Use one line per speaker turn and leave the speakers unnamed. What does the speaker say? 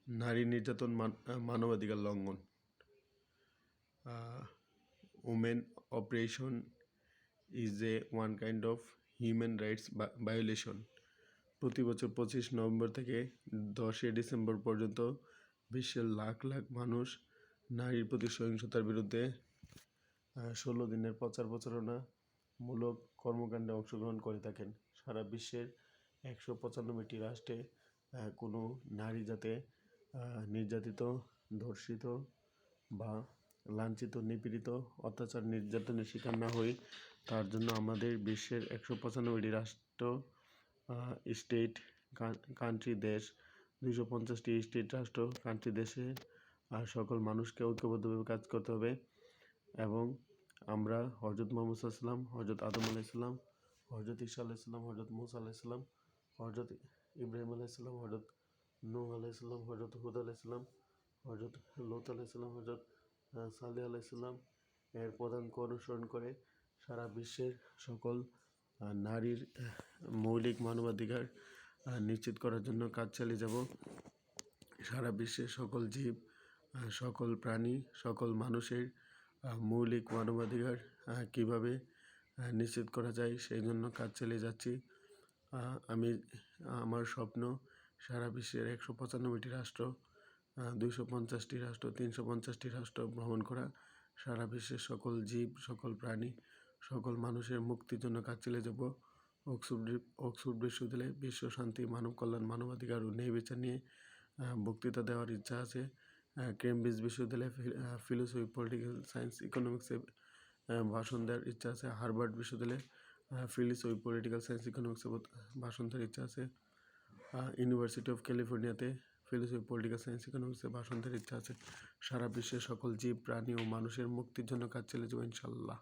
নারী নির্যাতন মানবাধিকার লঙ্ঘন। Women operation is one kind of human rights violation. প্রতি বছর 25 নভেম্বর থেকে 10 ডিসেম্বর পর্যন্ত বিশ্বের লাখ লাখ মানুষ নারীর প্রতি সহিংসতার বিরুদ্ধে 16 দিনের প্রচার প্রচারণামূলক কর্মকাণ্ডে অংশগ্রহণ করে থাকেন। সারা বিশ্বের 195টি রাষ্ট্রে কোনো নারী যাতে নির্যাতিত, ধর্ষিত বা লাঞ্ছিত, নিপীড়িত, অত্যাচার, নির্যাতনের শিকার না হই, তার জন্য আমাদের বিশ্বের 195টি রাষ্ট্র, স্টেট, কান্ট্রি, দেশ, 250টি স্টেট, রাষ্ট্র, কান্ট্রি, দেশে সকল মানুষকে ঐক্যবদ্ধভাবে কাজ করতে হবে। এবং আমরা হজরত মুহাম্মদ সাল্লাল্লাহু আলাইহি ওয়াসাল্লাম, হজরত আদম আলাইহিস সালাম, হজরত ঈসা আলাইহিস সালাম, হজরত মুসা আলাইহিস সালাম, হজরত ইব্রাহিম আলাইহিস সালাম, হজরত নূহ আলাইহিস সালাম, হজরত হুদ আলাইহিস সালাম, হজরত লূত আলাইহিস সালাম, হজরত সালেহ আলাইহিস সালাম এর পদাঙ্ক অনুসরণ করে সারা বিশ্বের সকল নারীর মৌলিক মানবাধিকার নিশ্চিত করার জন্য কাজ চালিয়ে যাব। সারা বিশ্বের সকল জীব, সকল প্রাণী, সকল মানুষের মৌলিক মানবাধিকার কীভাবে নিশ্চিত করা যায় সেই জন্য কাজ চালিয়ে যাচ্ছি। আমার স্বপ্ন সারা বিশ্বের 195টি রাষ্ট্র, 250টি রাষ্ট্র, 350টি রাষ্ট্র ভ্রমণ করা, সারা বিশ্বের সকল জীব, সকল প্রাণী, সকল মানুষের মুক্তির জন্য কাজ চালিয়ে যাব। অক্সফোর্ড বিশ্ববিদ্যালয়ে বিশ্ব শান্তি, মানব কল্যাণ, মানবাধিকার ও ন্যায় বিচার নিয়ে বক্তৃতা দেওয়ার ইচ্ছা আছে। কেমব্রিজ বিশ্ববিদ্যালয়ে ফিলোসফি, পলিটিক্যাল সায়েন্স, ইকোনমিক্সে ভাষণ দেওয়ার ইচ্ছা আছে। হার্ভার্ড বিশ্ববিদ্যালয়ে ফিলোসফি, পলিটিক্যাল সায়েন্স, ইকোনমিক্সে ভাষণ দেওয়ার ইচ্ছা আছে। ইউনিভার্সিটি অফ ক্যালিফোর্নিয়াতে ফিলোসফি, পলিটিক্যাল সায়েন্স, ইকোনমিক্সে ভাষণ দেওয়ার ইচ্ছা আছে। সারা বিশ্বের সকল জীব, প্রাণী ও মানুষের মুক্তির জন্য কাজ চালিয়ে যাবো ইনশাল্লাহ।